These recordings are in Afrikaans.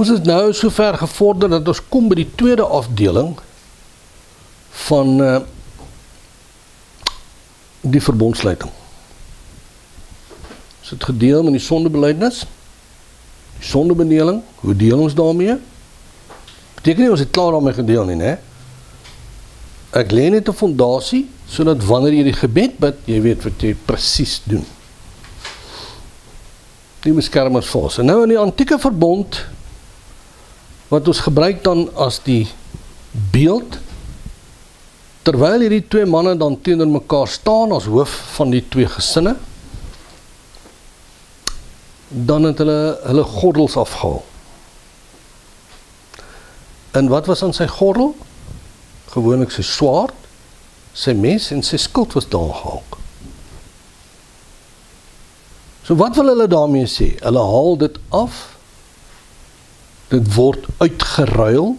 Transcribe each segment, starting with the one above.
Ons is nou so ver gevorder dat ons kom by die tweede afdeling van die verbondsluiting. Ons het gedeel met die sondebelydenis, die sondebedeling, hoe deel ons daarmee? Beteken nie ons het klaar daarmee gedeel nie, né? Ek lê net 'n fondasie, sodat wanneer jy die gebed bid, jy weet wat jy presies doen. Die beskermingsfase. Nou in die antieke verbond, wat ons gebruik dan as die beeld, terwyl hierdie twee manne dan teenoor mekaar staan as hoof van die twee gesinne, dan het hulle gordels afgehaal. En wat was aan sy gordel? Gewoonlik sy swaard, sy mes en sy skild was daar gehang. So wat wil hulle daarmee sê? Hulle haal dit af, dit word uitgeruil,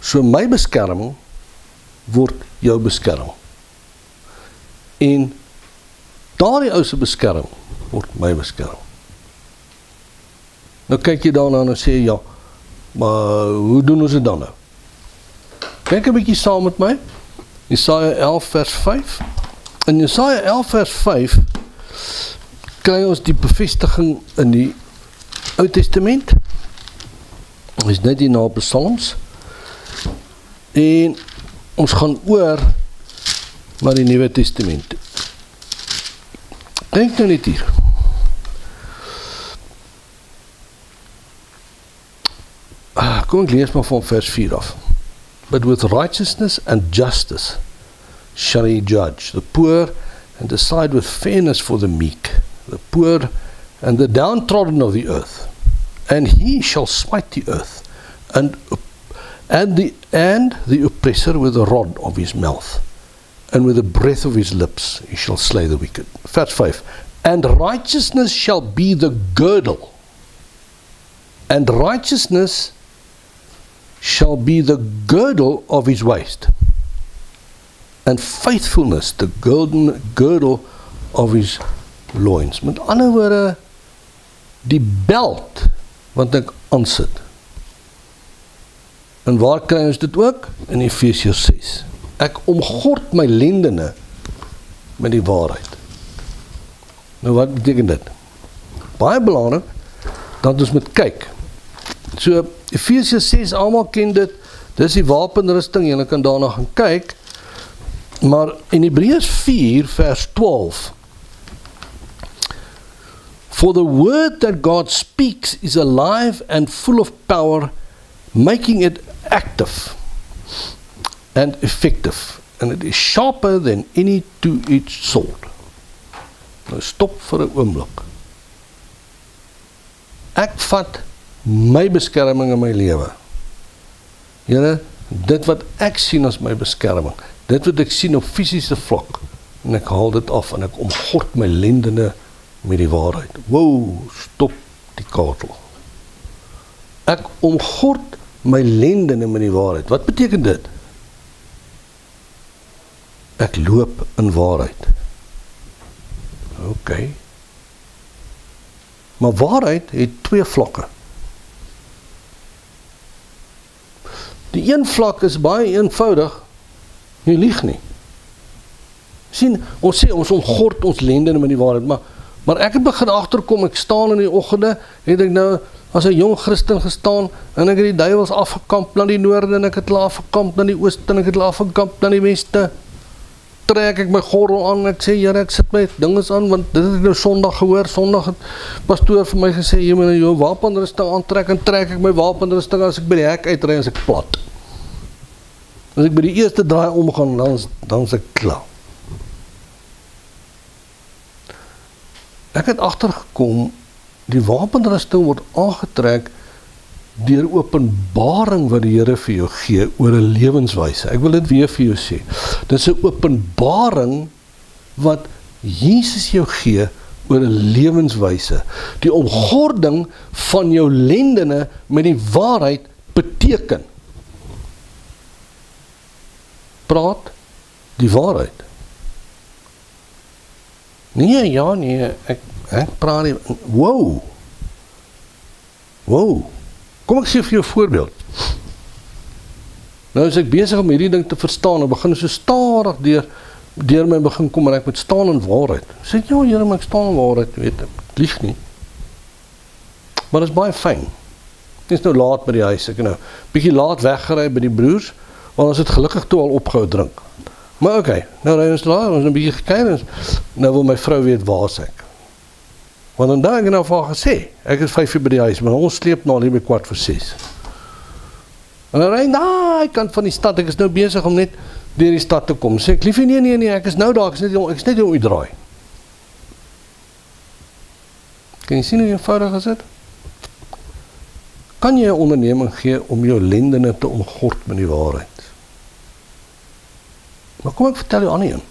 so my beskerming word jou beskerming. En daardie ou se beskerming word my beskerming. Nou kyk jy daarna en sê, ja, maar hoe doen ons dit dan nou? Kyk 'n bietjie saam met my, Jesaja 11 vers 5. In Jesaja 11 vers 5 kry ons die bevestiging in die Ou Testament. Ons is net hier na Psalms. En ons gaan oor na die Nuwe Testament. Kyk nou net hier. Kom ek lees maar van vers 4 af. But with righteousness and justice shall he judge the poor and decide with fairness for the meek, the poor and the downtrodden of the earth. And he shall smite the earth and the oppressor with the rod of his mouth, and with the breath of his lips he shall slay the wicked. Verse 5. And righteousness shall be the girdle, and righteousness shall be the girdle of his waist, and faithfulness the girdle of his loins. Met ander woorde, die belt wat ek aansit. En waar kry ons dit ook? In Efesiërs 6. Ek omgord my lendene met die waarheid. Nou wat beteken dit? Baie belangrik dat ons moet kyk. So Efesiërs 6, almal ken dit, dis die wapenrusting, jy kan daarna gaan kyk, maar in Hebreërs 4 vers 12, for the word that God speaks is alive and full of power, making it active and effective, and it is sharper than any two-edged sword. Nou stop vir 'n oomblik. Ek vat my beskerming in my lewe. Here, dit wat ek sien as my beskerming, dit wat ek sien op fisiese vlak, en ek haal dit af en ek omgord my lendene met die waarheid. Wow, stop die kaartel. Ek omgord my lendene met die waarheid. Wat beteken dit? Ek loop in waarheid. OK. Maar waarheid het twee vlakke. Die een vlak is baie eenvoudig, jy lieg nie. Sien, ons sê, ons omgord ons lendene met die waarheid, maar ek het begin agterkom, ek staan in die oggende, het ek nou as 'n jong Christen gestaan, en ek het die duiwels afgekamp na die noorde, en ek het hulle afgekamp na die ooste, en ek het hulle afgekamp na die weste. Trek ek my gordel aan, ek sê, Here, ek sit my dinges aan, want dit het ek nou Sondag gehoor. Sondag het pastoor vir my gesê, jy moet jou wapenrusting aantrek, en trek ek my wapenrusting as ek by die hek uitry, as ek plat. As ek by die eerste draai omgaan, dan is ek klaar. Ek het agtergekom, die wapenrusting word aangetrek deur openbaring wat die Here vir jou gee oor 'n lewenswyse. Ek wil dit weer vir jou sê. Dit is 'n openbaring wat Jesus jou gee oor 'n lewenswyse. Die omgording van jou lendene met die waarheid beteken. Praat die waarheid. Nee, ja, nee, ek praat nie, wow. Wow, kom ek gee vir jou 'n voorbeeld. Nou is ek besig om hierdie ding te verstaan, en begin so stadig deur my begin kom, en ek moet staan in waarheid. Sê ek, ja Here, maar ek staan in waarheid, weet ek lieg nie. Maar dit is baie fyn. Dit is nou laat by die huis, ek nou bietjie laat weggery by die broers, want ons het gelukkig toe al opgehou drink. Maar okay, nou ry ons daar, ons het 'n bietjie gekyk, nou wil my vrou weet waar is ek. Want dan het ek nou vir haar gesê, ek is 5 uur by die huis, maar ons sleep nou al hier by 5:15. En dan ry daai kant van die stad, ek is nou besig om net deur die stad te kom. Sê ek, liefie, nee, ek is nou daar, ek is net hier om u draai. Kan jy sien hoe eenvoudig is dit? Kan jy 'n onderneming gee om jou lendene te omgord met die waarheid? Maar kom ek vertel jou ander een.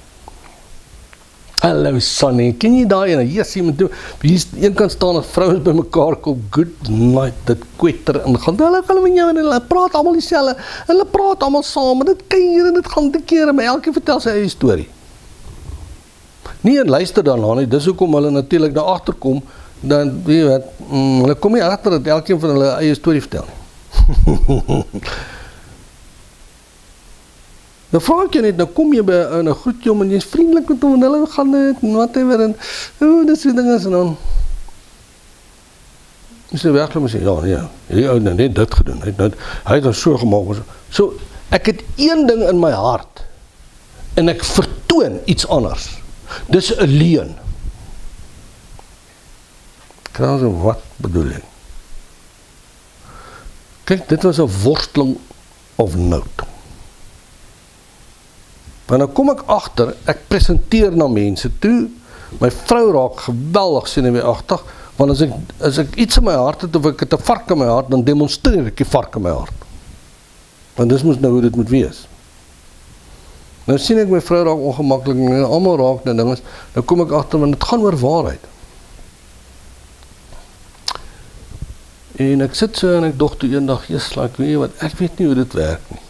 Hallo Sonny, ken jy daai ene? Yes, jy moet doen. Hier een kant staan dat vrouens by mekaar kom, good night, dit kwetter en gaan. Hulle met jou en hulle praat almal dieselfde. Hulle praat almal saam en dit kuier en dit gaan te kere, maar elkeen vertel sy eie storie. Nie en luister daarna nie, dis hoekom hulle natuurlik daar agterkom, dan weet jy wat, hulle kom nie agter dat elkeen van hulle eie storie vertel nie. Dan vraag ek jy net, nou kom jy by 'n groet jy om en jy is vriendelik met hom en hulle gaan dit en whatever en dis die dinge en dan is hy werklik maar sê, ja, hierdie ou het net dit gedoen, hy het so gemaak. So, ek het een ding in my hart en ek vertoon iets anders. Dis 'n leuen. Kraas, wat bedoel jy? Kyk, dit was 'n worsteling of nood. Maar nou kom ek agter, ek presenteer na mense toe, my vrou raak geweldig senuweeagtig, want as ek iets in my hart het, of ek het 'n vark in my hart, dan demonstreer ek die vark in my hart. Want dis moet nou hoe dit moet wees. Nou sien ek my vrou raak ongemaklik, en almal raak nou dinges, nou kom ek agter, want dit gaan oor waarheid. En ek sit so en ek dog toe eendag, ek weet nie hoe dit werk nie.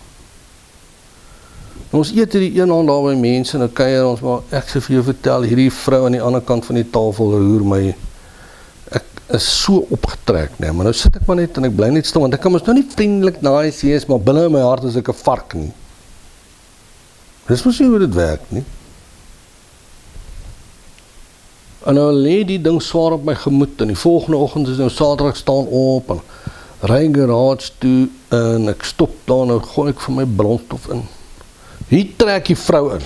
Ons eet hierdie een aand daar by mense, en dan kuier ons, maar ek sê vir jou vertel, hierdie vrou aan die ander kant van die tafel roer my, ek is so opgetrek, nee, maar nou sit ek maar net, en ek bly net stil, want ek kan ons nou nie vriendelik nice wees, maar binne in my hart is ek 'n vark nie. Dis mos nie hoe dit werk nie. En nou lê die ding swaar op my gemoed, en die volgende oggend is nou Saterdag staan op, en ry garage toe, en ek stop daar, en gooi ek vir my brandstof in. Hier trek die vrou in.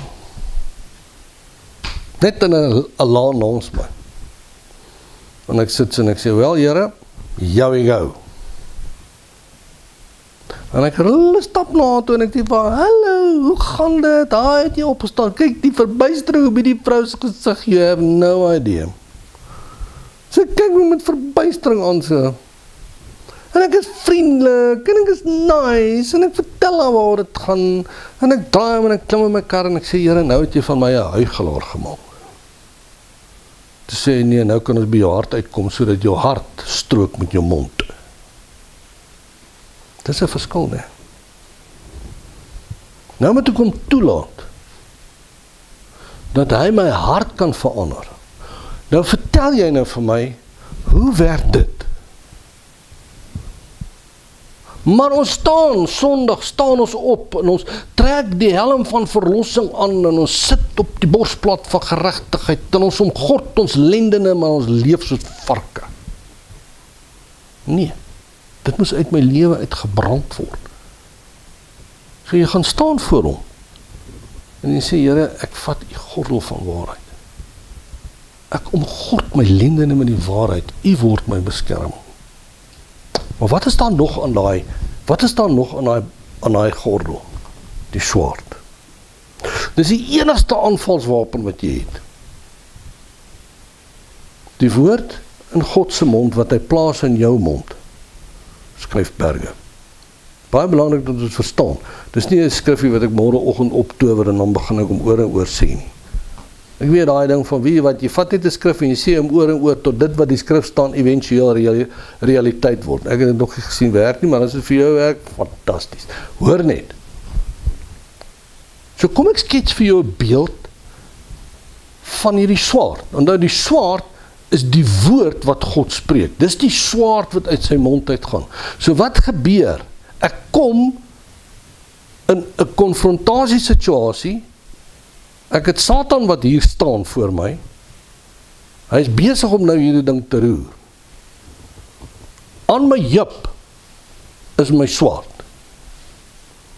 Net in 'n laan langs my. En ek sit en ek sê, wel Here, here we go. En ek stap na toe en ek sê, hallo, hoe gaan dit? Haai, het jy opgestaan? Kyk die verbuistering op die vrou se gesig, you have no idea. So kyk my met verbuistering aan so. En ek is vriendelik, en ek is nice, en ek vertel haar waar dit gaan, en ek draai hom en ek klim in my kar, en ek sê, Here, nou het jy van my 'n huigelaar gemaak. Toe sê hy, nee, nou kan ons by jou hart uitkom, sodat jou hart strook met jou mond. Dis 'n verskil, nee. Nou moet ek hom toelaat, dat hy my hart kan verander. Nou vertel jy nou vir my, hoe werk dit? Maar ons staan, Sondag staan ons op, en ons trek die helm van verlossing aan, en ons sit op die borsplat van geregtigheid, en ons omgord ons lendene, maar ons leef soos varke. Nee, dit moes uit my lewe uitgebrand word. So jy gaan staan voor hom, en jy sê, Here, ek vat die gordel van waarheid. Ek omgord my lendene met die waarheid, U word my beskerming. Maar wat is daar nog aan daai gordel? Die swaard. Dis die enigste aanvalswapen wat jy het. Die woord in God se mond wat hy plaas in jou mond, skryf berge. Baie belangrik dat ons verstaan. Dis nie 'n skrifgie wat ek môreoggend optower en dan begin ek om oor en oor sê nie. Ek weet daai ding van wie wat jy vat net 'n skrif en jy sê hom oor en oor tot dit wat die skrif staan éventueel realiteit word. Ek het dit nog nie gesien werk nie, maar as dit vir jou werk, fantasties. Hoor net. So kom ek skets vir jou 'n beeld van hierdie swaard. Onthou die swaard is die woord wat God spreek. Dis die swaard wat uit sy mond uitgaan. So wat gebeur? Ek kom in 'n konfrontasiesituasie. Ek het Satan wat hier staan voor my. Hy is besig om nou hierdie ding te roer. Aan my heup is my swaard.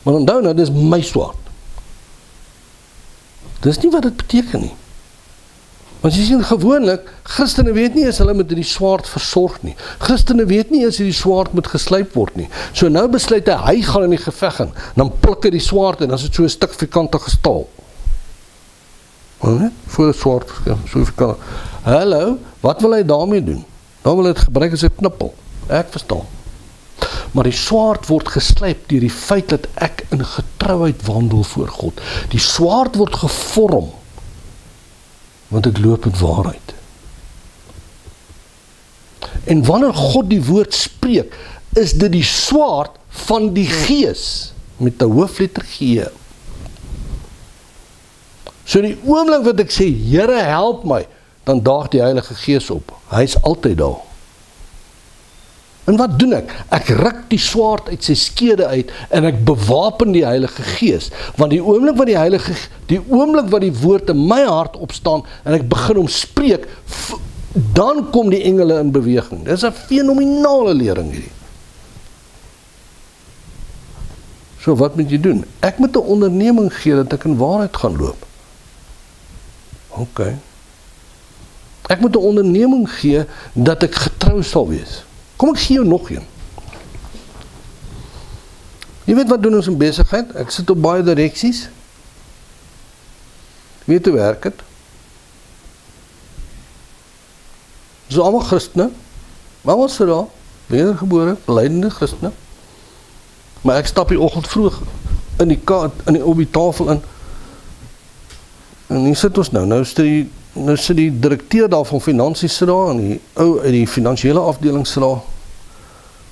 Maar onthou nou, dis my swaard. Dis nie wat dit beteken nie. Want jy sien, gewoonlik, Christene weet nie as hulle met die swaard versorg nie. Christene weet nie as die swaard moet geslyp word nie. So nou besluit hy gaan in die geveg in, dan pluk hy die swaard en dan is dit so 'n stuk vierkantige staal. Voor die swaard, so vierkantig. Hallo, wat wil hy daarmee doen? Dan wil hy dit gebruik as 'n knippel. Ek verstaan. Maar die swaard word geslyp deur die feit dat ek in getrouheid wandel voor God. Die swaard word gevorm, want ek loop met waarheid. En wanneer God die woord spreek, is dit die swaard van die Gees, met 'n hoofletter G. So die oomblik wat ek sê, Here help my, dan daag die Heilige Gees op. Hy is altyd daar. En wat doen ek? Ek ruk die swaard uit sy skede uit en ek bewapen die Heilige Gees. Want die oomblik wat die woord in my hart opstaan en ek begin om spreek, dan kom die engele in beweging. Dit is 'n fenominale lering hierdie. So wat moet jy doen? Ek moet 'n onderneming gee dat ek in waarheid gaan loop. OK. Ek moet 'n onderneming gee dat ek getrou sal wees. Kom ek gee jou nog een. Jy weet wat doen ons in besigheid? Ek sit op baie direksies. Weet hoe werk het? So allemaal Christene. Allemaal sit daar, wedergebore, beleidende Christene. Maar ek stap die oggend vroeg op die tafel in. En hier sit ons nou sit die direkteur daar van finansies sit daar, en die ou uit die finansiële afdeling sit daar.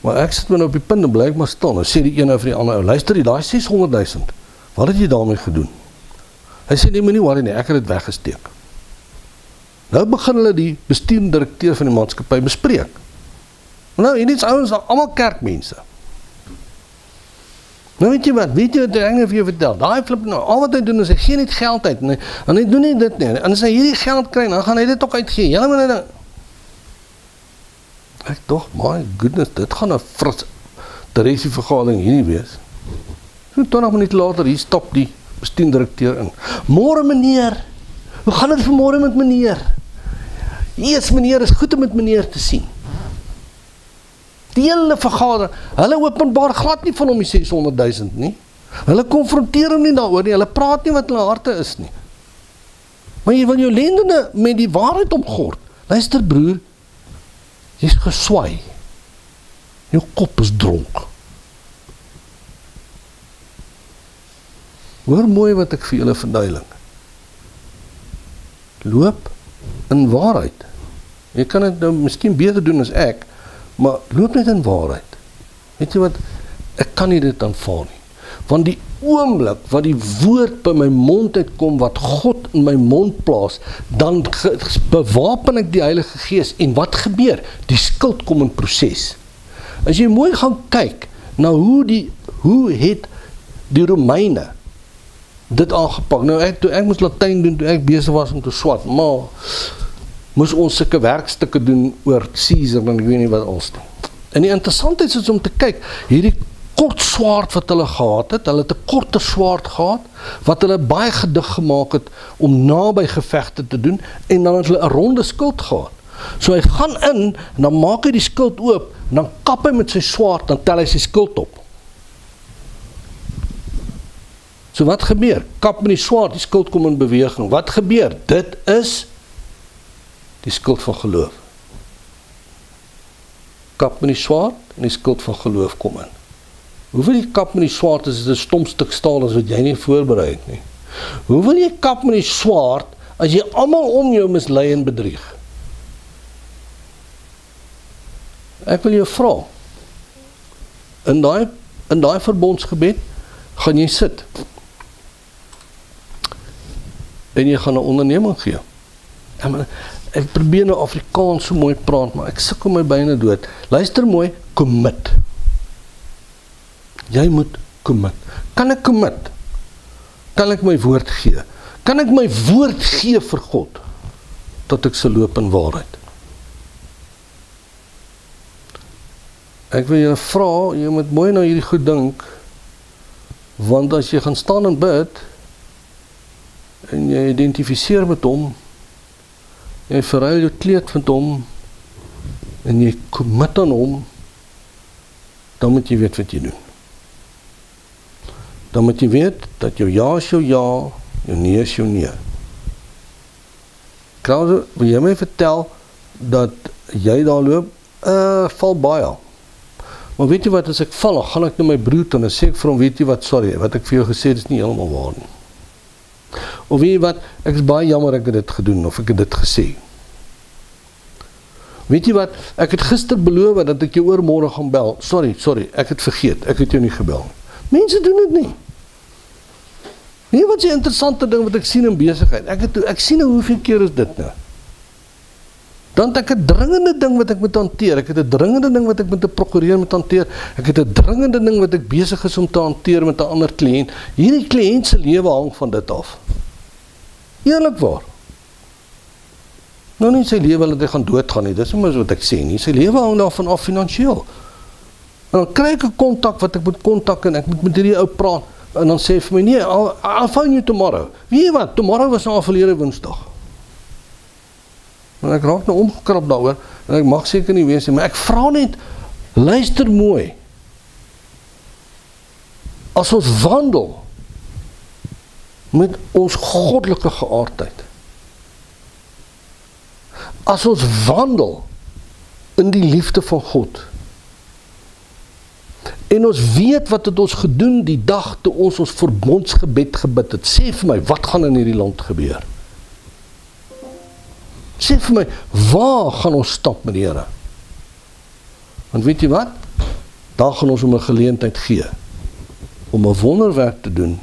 Maar ek sit my nou op die punt en blyk maar stil. Nou sê die een over die ander ou, luister jy, daai 600.000, wat het jy daarmee gedoen? Hy sê, nee, moenie worry nie, ek het dit weggesteek. Nou begin hulle die bestuurende direkteur van die maatskappy bespreek. Nou, hierdie ouens is allemaal kerkmense. Nou weet jy wat ek vir jou vertel, daai flip nou, al wat hy doen is, hy gee nie geld uit, en hy doen nie dit nie, en as hy hierdie geld kry, dan gaan hy dit ook uitgee, jylle moet nou, ek dacht, my goodness, dit gaan een frits directievergadering hier nie wees. So 20 minute later, hier stap die bestuurende directeur in. Môre meneer, hoe gaan het vanmorgen met meneer? Eers meneer, is goed om met meneer te sien. Die hele vergadering, hulle openbaar glad nie van hom die 600.000 nie. Hulle konfronteer hom nie daaroor nie, hulle praat nie wat hulle harte is nie. Maar jy wil jou lendende met die waarheid omgord. Luister broer, jy is geswaai. Jou kop is dronk. Hoor mooi wat ek vir julle verduidelik. Loop in waarheid. Jy kan dit nou miskien beter doen as ek, maar loop net in waarheid. Weet jy wat, ek kan nie dit aanvaar nie. Want die oomblik wat die woord by my mond uitkom, wat God in my mond plaas, dan bewapen ek die Heilige Gees, en wat gebeur? Die skuld kom in proses. As jy mooi gaan kyk, na hoe het die Romeine dit aangepak. Nou toe ek moes Latyn doen, toe ek besig was om te swat, maar moes ons sulke werkstukke doen oor Caesar, en ek weet nie wat ons doen. En die interessantheid is om te kyk, hierdie kort swaard wat hulle gehad het, hulle het 'n korter swaard gehad, wat hulle baie gedig gemaak het, om naby gevegte te doen, en dan het hulle 'n ronde skild gehad. So hy gaan in, en dan maak hy die skild oop, en dan kap hy met sy swaard, dan tel hy sy skild op. So wat gebeur? Kap met die swaard, die skild kom in beweging. Wat gebeur? Dit is die skild van geloof. Kap met die swaard, en die skild van geloof kom in. Hoeveel jy kap met die swaard is 'n stom stuk staal as wat jy nie voorberei het nie. Hoeveel jy kap met die swaard as jy almal om jou mislei en bedrieg? Ek wil jou vra, in daai verbondsgebed gaan jy sit en jy gaan 'n onderneming gee. ek probeer nou Afrikaans so mooi praat, maar ek sukkel my byna dood. Luister mooi, commit. Jy moet commit. Kan ek commit? Kan ek my woord gee? Kan ek my woord gee vir God, dat ek sal loop in waarheid? Ek wil julle vra, jy moet mooi na hierdie goed dink, want as jy gaan staan en bid, en jy identifiseer met hom, jy verruil jou kleed met hom, en jy commit aan hom, dan moet jy weet wat jy doen. Dan moet jy weet, dat jou ja is jou ja, jou nee is jou nee. Krause, wil jy my vertel, dat jy daar loop, val baie. Maar weet jy wat, as ek val, dan gaan ek na my broer toe, en dan sê ek vir hom, weet jy wat, sorry, wat ek vir jou gesê het, is nie helemaal waar nie. Of weet jy wat, ek is baie jammer ek het dit gedoen, of ek het dit gesê. Weet jy wat, ek het gister beloof, dat ek jou oormorgen gaan bel, sorry, ek het vergeet, ek het jou nie gebel. Mense doen dit nie. Weet jy wat is die interessante ding wat ek sien in besigheid? Ek sien nou hoeveel keer is dit nou. Dan het ek 'n dringende ding wat ek moet hanteer, ek het 'n dringende ding wat ek met 'n prokureur moet hanteer, ek het 'n dringende ding wat ek besig is om te hanteer met 'n ander kliënt. Hierdie kliënt se lewe hang van dit af. Eerlikwaar. Nou nie sy lewe dat hy gaan doodgaan nie, dis nie maar wat ek sê nie, sy lewe hang daarvan af finansiëel. En dan kry ek 'n kontak wat ek moet kontak en ek moet met hierdie ou praat, en dan sê hy vir my, nee, I'll phone you tomorrow. Weet jy wat, tomorrow was nou al verlede Woensdag. En ek raak nou omgekrap daaroor, en ek mag seker nie wees nie, maar ek vra net, luister mooi, as ons wandel met ons goddelike geaardheid, as ons wandel in die liefde van God, en ons weet wat het ons gedoen die dag toe ons verbondsgebed gebid het, sê vir my, wat gaan in hierdie land gebeur? Sê vir my, waar gaan ons stap met die Here? Want weet jy wat? Daar gaan ons om 'n geleentheid gee, om 'n wonderwerk te doen,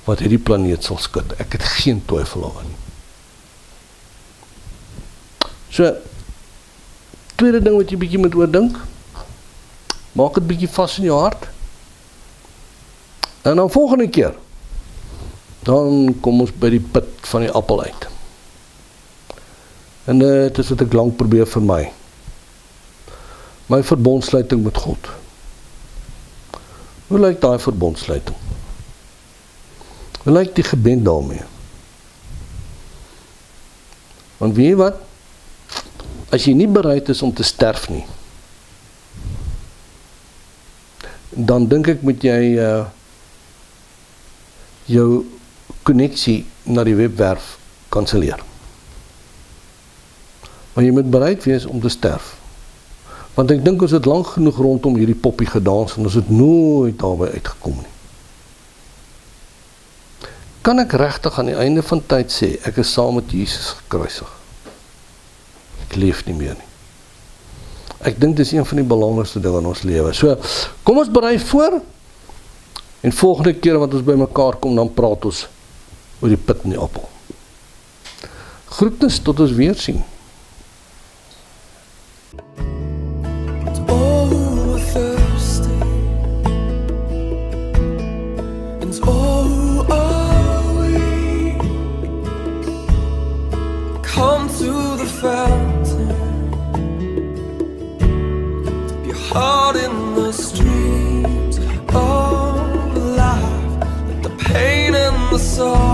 wat hierdie planeet sal skud. Ek het geen twyfel oor nie. So, tweede ding wat jy bietjie moet oordink, maak het bietjie vas in jou hart, en dan volgende keer, dan kom ons by die put van die appel uit. En dit is wat ek lang probeer vir my verbondsluiting met God. Hoe lyk daai verbondsluiting? Hoe lyk die gebed daarmee? Want weet jy wat? As jy nie bereid is om te sterf nie, dan dink ek moet jy jou konneksie na die webwerf kanselleer. Maar jy moet bereid wees om te sterf. Want ek dink ons het lang genoeg rondom hierdie poppie gedans en ons het nooit daarby uitgekom nie. Kan ek regtig aan die einde van tyd sê, ek is saam met Jesus gekruisig? Ek leef nie meer nie. Ek dink dit is een van die belangrikste dinge in ons lewe. So, kom ons berei voor, en volgende keer wat ons by mekaar kom, dan praat ons oor die put in die appel. Groetnis tot ons weer sien. Come to the fountain, dip your heart in the streams of life, let the pain and the sorrow